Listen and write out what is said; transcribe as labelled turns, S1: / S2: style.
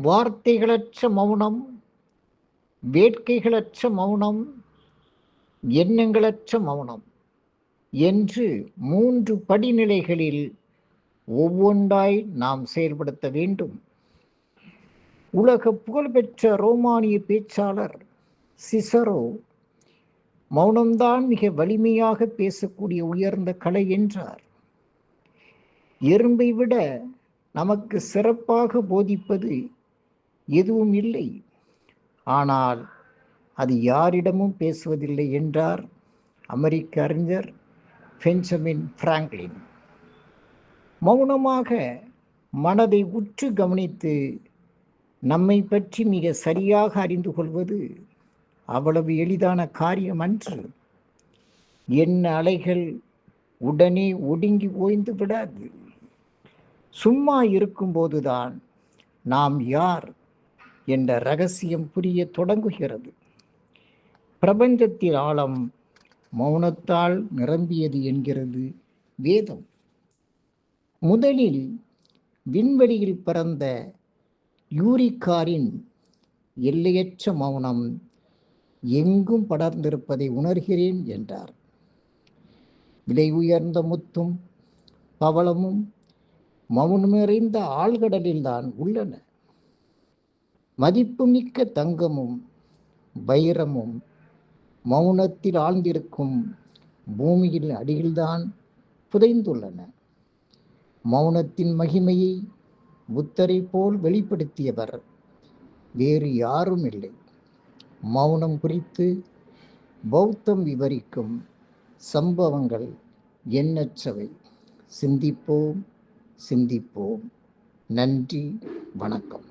S1: வார்த்தைகளற்ற மௌனம், வேட்கைகளற்ற மௌனம், எண்ணங்களற்ற மௌனம் என்று 3 படிநிலைகளில் ஒவ்வொன்றாய் நாம் செயல்படுத்த வேண்டும். உலக புகழ்பெற்ற ரோமானிய பேச்சாளர் சிசரோ, மௌனம்தான் மிக வலிமையாக பேசக்கூடிய உயர்ந்த கலை என்றார். எறும்பை விட நமக்கு சிறப்பாக போதிப்பது எதுவும் இல்லை, ஆனால் அது யாரிடமும் பேசுவதில்லை என்றார் அமெரிக்க அறிஞர் பெஞ்சமின் பிராங்க்லின். மௌனமாக மனதை உற்று கவனித்து நம்மை பற்றி மிக சரியாக அறிந்து கொள்வது அவ்வளவு எளிதான காரியம் அன்று. எண்ண அலைகள் உடனே ஒடுங்கி ஓய்ந்து விடாது. சும்மா இருக்கும்போதுதான் நாம் யார் என்ற ரகசியம் புரிய தொடங்குகிறது. பிரபஞ்சத்தின் ஆழம் மௌனத்தால் நிரம்பியது என்கிறது வேதம். முதலில் விண்வெளியில் பிறந்த யூரிகாரின் எல்லையற்ற மௌனம் எங்கும் படர்ந்திருப்பதை உணர்கிறேன் என்றார். விலை உயர்ந்த முத்தும் பவளமும் மௌனம் நிறைந்த ஆழ்கடலில்தான் உள்ளன. மதிப்புமிக்க தங்கமும் வைரமும் மௌனத்தில் ஆழ்ந்திருக்கும் பூமியின் அடியில்தான் புதைந்துள்ளன. மௌனத்தின் மகிமையை புத்தரை போல் வெளிப்படுத்தியவர் வேறு யாரும் இல்லை. மௌனம் குறித்து பௌத்தம் விவரிக்கும் சம்பவங்கள் எண்ணற்றவை. சிந்திப்போம், சிந்திப்போம். நன்றி, வணக்கம்.